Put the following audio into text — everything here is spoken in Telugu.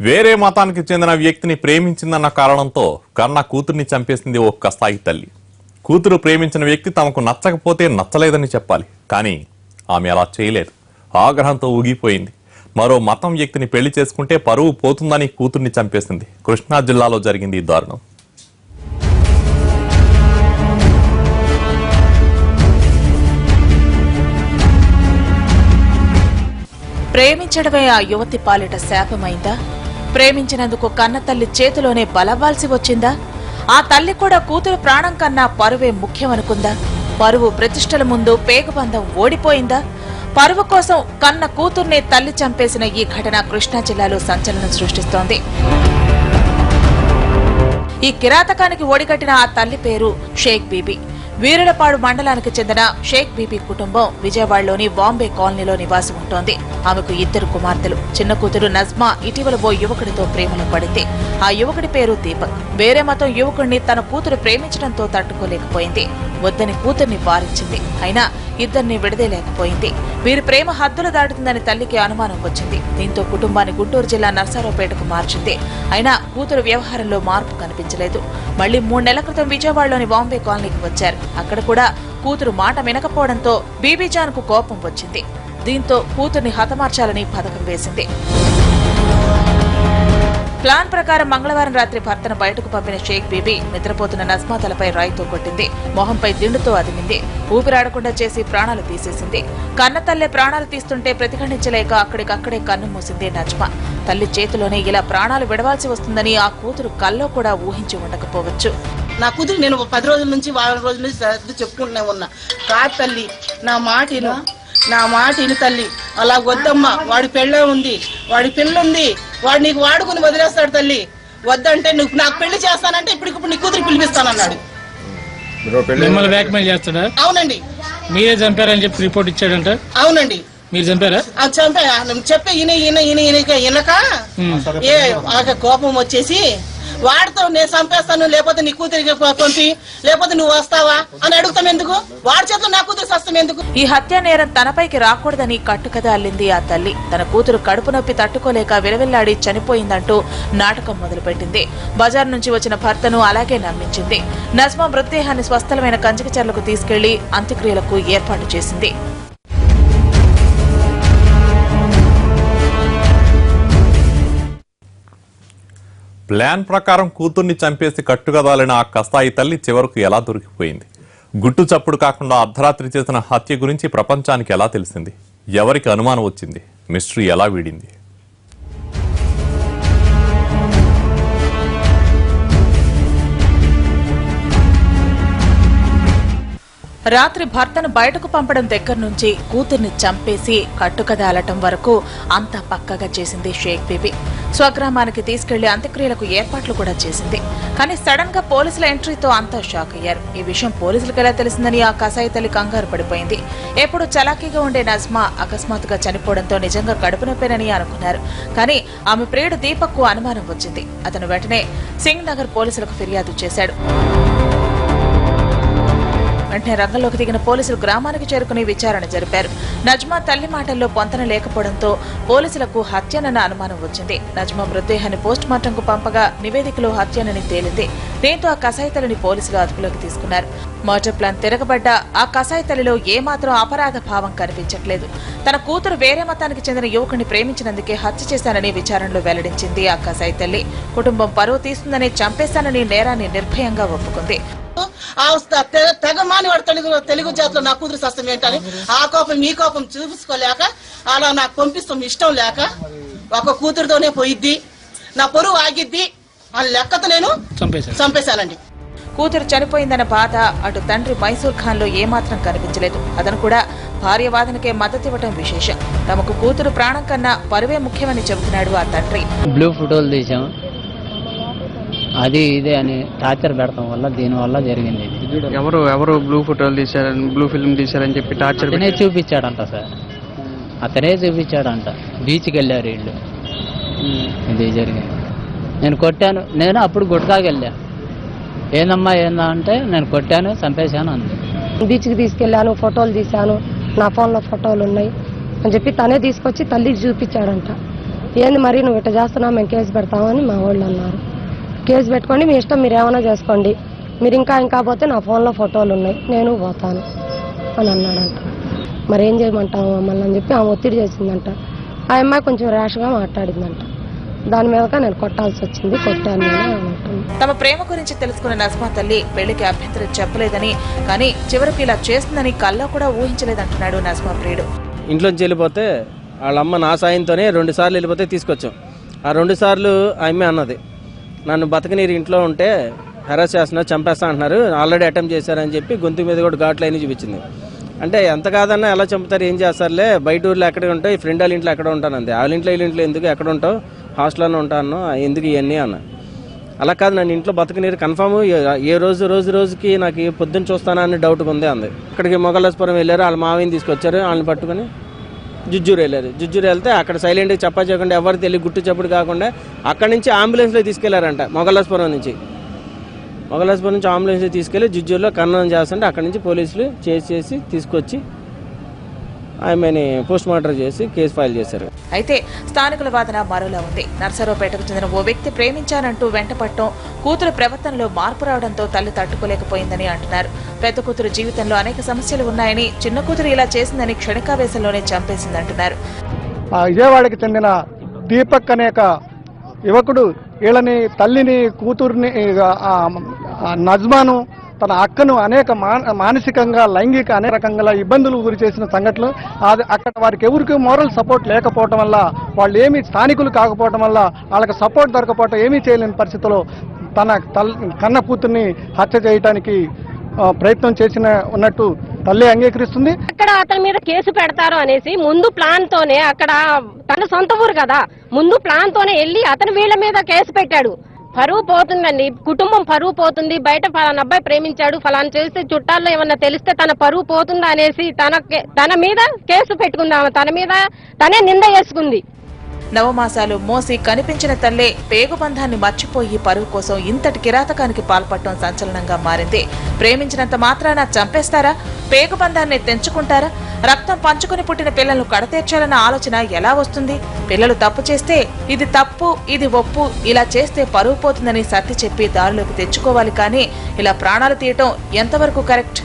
వేరే మతానికి చెందిన వ్యక్తిని ప్రేమించిందన్న కారణంతో కన్న కూతుర్ని చంపేసింది ఓ కసాయి తల్లి. కూతురు ప్రేమించిన వ్యక్తి తమకు నచ్చకపోతే నచ్చలేదని చెప్పాలి, కానీ ఆమె అలా చేయలేదు. ఆగ్రహంతో ఊగిపోయింది. మరో మతం వ్యక్తిని పెళ్లి చేసుకుంటే పరువు పోతుందని కూతుర్ని చంపేసింది. కృష్ణా జిల్లాలో జరిగింది ఈ దారుణం. ప్రేమించడమే ఆ యువతి పాలిట శాపమైందా? ప్రేమించినందుకు కన్న తల్లి చేతిలోనే బలవ్వాల్సి వచ్చిందా? ఆ తల్లి కూడా కూతురు ప్రాణం కన్నా పరువే ముఖ్యమనుకుందా? పరువు ప్రతిష్టల ముందు పేగుబంధం ఓడిపోయిందా? పరువు కోసం కన్న కూతుర్నే తల్లి చంపేసిన ఈ ఘటన కృష్ణా జిల్లాలో సంచలనం సృష్టిస్తోంది. ఈ కిరాతకానికి ఒడిగట్టిన ఆ తల్లి పేరు షేక్ బీబీ. వీరులపాడు మండలానికి చెందిన షేక్ బీబీ కుటుంబం విజయవాడలోని బాంబే కాలనీలో నివాసం ఉంటోంది. ఆమెకు 2 కుమార్తెలు. చిన్న కూతురు నజ్మా ఇటీవల ఓ యువకుడితో ప్రేమలో పడింది. ఆ యువకుడి పేరు దీపక్. వేరే మతం యువకుడిని తన కూతురు ప్రేమించడంతో తట్టుకోలేకపోయింది. వద్దని కూతుర్ని వారించింది. అయినా ఇద్దరిని విడదీయలేకపోయింది. వీరి ప్రేమ హద్దులు దాటుతుందని తల్లికి అనుమానం వచ్చింది. దీంతో కుటుంబాన్ని గుంటూరు జిల్లా నర్సారావుపేటకు మార్చింది. అయినా కూతురు వ్యవహారంలో మార్పు కనిపించలేదు. మళ్లీ 3 నెలల క్రితం విజయవాడలోని బాంబే కాలనీకి వచ్చారు. అక్కడ కూడా కూతురు మాట వినకపోవడంతో బీబీజాన్కు కోపం వచ్చింది. దీంతో కూతుర్ని హతమార్చాలని పథకం వేసింది. ప్లాన్ ప్రకారం మంగళవారం రాత్రి భర్తను బయటకు పంపిన షేక్ బీబీ నిద్రపోతున్న నజ్మా తలపై రాయితో కొట్టింది. మొహంపై దిండుతో అదిమింది. ఊపిరాడకుండా చేసి ప్రాణాలు తీసేసింది. కన్న తల్లే ప్రాణాలు తీస్తుంటే ప్రతిఘటించలేక అక్కడికక్కడే కన్ను మూసింది నజ్మా. తల్లి చేతిలోనే ఇలా ప్రాణాలు విడవాల్సి వస్తుందని ఆ కూతురు కల్లో కూడా ఊహించి ఉండకపోవచ్చు. నా కూతురు నేను 10 రోజుల నుంచి 4 రోజుల నుంచి సర్ది చెప్పుకుంటూనే ఉన్నా. కాదు తల్లి, నా మాట ఇను తల్లి, అలా వద్దమ్మా, వాడి పెళ్ళే ఉంది, వాడి పిల్లుంది, వాడు నీకు వాడుకుని వదిలేస్తాడు తల్లి, వద్దంటే నువ్వు నాకు పెళ్లి చేస్తానంటే ఇప్పుడు నీ కూతురు పిలిపిస్తానన్నాడు. మిమ్మల్ని బ్లాక్మెయిల్ చేస్తాడా? అవునండి. మీరే చంపారని చెప్పి రిపోర్ట్ ఇచ్చాడంట. అవునండి. మీరు చంపారా? చంపా చెప్పే ఈయనక కోపం వచ్చేసి వాడితో నేను చంపేస్తాను, లేకపోతే నీ కూతురికి పంపి, లేకపోతే నువ్వు వస్తావా అని అడుగుతాం ఎందుకు? వాడి చేతిలో నా కూతురు సస్తం ఎందుకు? ఈ హత్య నేరం తనపైకి రాకూడదని కట్టుకథ అల్లింది ఆ తల్లి. తన కూతురు కడుపు నొప్పి తట్టుకోలేక విలవిల్లాడి చనిపోయిందంటూ నాటకం మొదలుపెట్టింది. బజార్ నుంచి వచ్చిన భర్తను అలాగే నమ్మించింది. నజ్మా మృతదేహాన్ని స్వస్థలమైన కంచికచర్లకు తీసుకెళ్లి అంత్యక్రియలకు ఏర్పాటు చేసింది. ప్లాన్ ప్రకారం కూతుర్ని చంపేసి కట్టుకదాలిన ఆ కసాయి తల్లి చివరకు ఎలా దొరికిపోయింది? గుట్టు చప్పుడు కాకుండా అర్ధరాత్రి చేసిన హత్య గురించి ప్రపంచానికి ఎలా తెలిసింది? ఎవరికి అనుమానం వచ్చింది? మిస్టరీ ఎలా వీడింది? రాత్రి భర్తను బయటకు పంపడం దగ్గర నుంచి కూతుర్ని చంపేసి కట్టుకదాలటం వరకు అంతా పక్కగా చేసింది షేక్ బీబీ. స్వగ్రామానికి తీసుకెళ్లి అంత్యక్రియలకు ఏర్పాట్లు కూడా చేసింది. కానీ సడన్ గా పోలీసుల ఎంట్రీతో అంతా షాక్ అయ్యారు. ఈ విషయం పోలీసులకు ఎలా తెలిసిందని ఆ కసాయి తల్లి కంగారు పడిపోయింది. ఎప్పుడు చలాకీగా ఉండే నజ్మా అకస్మాత్తుగా చనిపోవడంతో నిజంగా కడుపు నొప్పేనని అనుకున్నారు. కానీ ఆమె ప్రియుడు దీపక్ కు అనుమానం వచ్చింది. అతను వెంటనే సింగ్ నగర్ పోలీసులకు ఫిర్యాదు చేశాడు. వెంటనే రంగంలోకి దిగిన పోలీసులు గ్రామానికి చేరుకుని విచారణ జరిపారు. నజ్మా తల్లి మాటల్లో పొంతన లేకపోవడంతో పోలీసులకు హత్యనన్న అనుమానం వచ్చింది. నజ్మా మృతదేహాన్ని పోస్ట్ మార్టంకు పంపగా నివేదికలో హత్యనని తేలింది. దీంతో ఆ కసాయి తల్లిని పోలీసులు అదుపులోకి తీసుకున్నారు. మర్డర్ ప్లాన్ తిరగబడ్డ ఆ కసాయి తల్లిలో ఏమాత్రం అపరాధ భావం కనిపించట్లేదు. తన కూతురు వేరే మతానికి చెందిన యువకుడిని ప్రేమించినందుకే హత్య చేశానని విచారణలో వెల్లడించింది ఆ కసాయి తల్లి. కుటుంబం పరువు తీస్తుందని చంపేశానని నేరాన్ని నిర్భయంగా ఒప్పుకుంది. తెగమాని వాడు తెలుగు జాతిలో నా కూతురు సస్తం ఏంటని ఆ కోపం ఈ కోపం చూపించుకోలేక అలా నాకు పంపిస్తాం ఇష్టం లేక ఒక కూతురుతోనే పోయిద్ది, నా పొరుగు ఆగిద్ది అని లెక్కతో నేను చంపేశానండి. కూతురు చనిపోయిందన్న బాధ అటు తండ్రి మైసూర్ ఖాన్ లో ఏమాత్రం కనిపించలేదు. అతను కూడా భార్య వాదనకే మద్దతివ్వటం విశేషం. తమకు కూతురు ప్రాణం కన్నా పరువే ముఖ్యమని చెబుతున్నాడు ఆ తండ్రి. బ్లూ ఫోటోలు తీసాం, అది ఇదే అని టార్చర్ పెడతాం వల్ల దీనివల్ల జరిగింది. ఎవరు బ్లూ ఫోటోలు తీశారని, బ్లూ ఫిల్మ్ తీశారని చెప్పి టార్చర్ అతనే చూపించాడంట సార్, అతనే చూపించాడంట. బీచ్కి వెళ్ళారు వీళ్ళు, ఇది జరిగింది. నేను కొట్టాను, నేను అప్పుడు గుట్కాకి వెళ్ళా. ఏందమ్మా ఏందా అంటే నేను కొట్టాను చంపేశాను అంది. బీచ్కి తీసుకెళ్ళాను, ఫోటోలు తీశాను, నా ఫోన్లో ఫోటోలు ఉన్నాయి అని చెప్పి తనే తీసుకొచ్చి తల్లికి చూపించాడంట. ఏంది మరి నువ్వు ఇట్లా చేస్తున్నావు, మేము కేసు పెడతామని మా వాళ్ళు అన్నారు. కేసు పెట్టుకోండి, మీ ఇష్టం, మీరు ఏమైనా చేసుకోండి, మీరు ఇంకా పోతే నా ఫోన్లో ఫోటోలు ఉన్నాయి, నేను పోతాను అని అన్నాడంట. మరి ఏం చేయమంటావు మమ్మల్ని అని చెప్పి ఆమె ఒత్తిడి చేసిందంట. ఆ అమ్మాయి కొంచెం ర్యాష్గా మాట్లాడిందంట. దాని మీదగా నేను కొట్టాల్సి వచ్చింది, కొట్టాను నేను అంటుంది. తమ ప్రేమ గురించి తెలుసుకున్న నజ్మా తల్లి పెళ్లికి అభ్యంతరం చెప్పలేదని, కానీ చివరికి ఇలా చేస్తుందని కల్లో కూడా ఊహించలేదంటున్నాడు నజ్మా ప్రియుడు. ఇంట్లోంచి వెళ్ళిపోతే వాళ్ళ అమ్మ నా సాయంతోనే 2 సార్లు వెళ్ళిపోతే తీసుకొచ్చాం. ఆ 2 సార్లు ఆ అమ్మే అన్నది, నన్ను బతకనీరు ఇంట్లో ఉంటే హెరాస్ చేస్తున్నారు, చంపేస్తా అంటున్నారు, ఆల్రెడీ అటెంప్ట్ చేశారని చెప్పి గొంతు మీద కూడా ఘాట్లు అయినా చూపించింది. అంటే ఎంత కాదన్నా ఎలా చంపుతారు, ఏం చేస్తారులే, బయట ఊర్లో ఎక్కడ ఉంటావు, ఈ ఫ్రెండ్ వాళ్ళ ఇంట్లో ఎక్కడ ఉంటాను అంతే, వాళ్ళ ఇంట్లో వీళ్ళ ఇంట్లో ఎందుకు, ఎక్కడ ఉంటావు, హాస్టల్లోనే ఉంటాను, ఎందుకు ఇవన్నీ అన్న. అలా కాదు, నన్ను ఇంట్లో బతకనీరు కన్ఫామ్, ఏ రోజుకి నాకు పొద్దున్న చూస్తానని డౌట్గా ఉంది అంది. ఇక్కడికి మొగల్లాస్పురం వెళ్ళారు, వాళ్ళ మావిని తీసుకొచ్చారు, వాళ్ళని పట్టుకొని జుజ్జూరు వెళ్ళారు. జుజ్జూరు వెళ్తే అక్కడ సైలెంట్గా చెప్పా చేయకుండా ఎవరు తెలియ గుట్టు చప్పుడు కాకుండా అక్కడి నుంచి అంబులెన్స్లో తీసుకెళ్లారంట. మొగల్లాస్పురం నుంచి అంబులెన్స్లో తీసుకెళ్లి జుజ్జూరులో కన్నం చేస్తుంటే అక్కడి నుంచి పోలీసులు చేసి తీసుకొచ్చి ఆమెని పోస్ట్ మార్టం చేసి కేసు ఫైల్ చేశారు. అయితే స్థానికుల వాదన మరోలా ఉంది. నర్సరావుపేటకు చెందిన ఓ వ్యక్తి ప్రేమించానంటూ వెంటపడటం, కూతురు ప్రవర్తనలో మార్పు రావడంతో తల్లి తట్టుకోలేకపోయిందని అంటున్నారు. పెద్ద కూతురు జీవితంలో అనేక సమస్యలు ఉన్నాయని, చిన్న కూతురు ఇలా చేసిందని క్షణికావేశంలోనే చంపేసిందంటున్నారు. విజయవాడకి చెందిన దీపక్ అనేక యువకుడు వీళ్ళని, తల్లిని, కూతుర్ని, నజ్మాను, తన అక్కను అనేక మానసికంగా, లైంగిక అనేక రకంగా ఇబ్బందులు గురి చేసిన సంఘటనలు. అక్కడ వారికి ఎవరికి మోరల్ సపోర్ట్ లేకపోవటం వల్ల, వాళ్ళు ఏమీ స్థానికులు కాకపోవటం వల్ల, వాళ్ళకి సపోర్ట్ దొరకపోవటం, ఏమీ చేయలేని పరిస్థితిలో తన కన్న కూతుర్ని హత్య చేయడానికి ప్రయత్నం చేసిన ఉన్నట్టు తల్లి అంగీకరిస్తుంది. అక్కడ అతని మీద కేసు పెడతారు అనేసి ముందు ప్లాన్ తోనే, అక్కడ తన సొంత ఊరు కదా, ముందు ప్లాన్ తోనే వెళ్ళి అతను వీళ్ళ మీద కేసు పెట్టాడు. పరువు పోతుందండి, కుటుంబం పరువు పోతుంది, బయట ఫలానా అబ్బాయి ప్రేమించాడు, ఫలానా చేస్తే చుట్టాల్లో ఏమన్నా తెలిస్తే తన పరువు పోతుందా అనేసి తన మీద కేసు పెట్టుకుందాం, తన మీద తనే నింద వేసుకుంది. నవమాసాలు మోసి కనిపించిన తల్లే పేగుబంధాన్ని మర్చిపోయి పరువు కోసం ఇంతటి కిరాతకానికి పాల్పడటం సంచలనంగా మారింది. ప్రేమించినంత మాత్రాన చంపేస్తారా? పేగుబంధాన్ని తెంచుకుంటారా? రక్తం పంచుకుని పుట్టిన పిల్లలను కడతీర్చాలన్న ఆలోచన ఎలా వస్తుంది? పిల్లలు తప్పు చేస్తే ఇది తప్పు, ఇది ఒప్పు, ఇలా చేస్తే పరువు పోతుందని సర్ది చెప్పి దారిలోకి తెచ్చుకోవాలి, కానీ ఇలా ప్రాణాలు తీయటం ఎంతవరకు కరెక్ట్?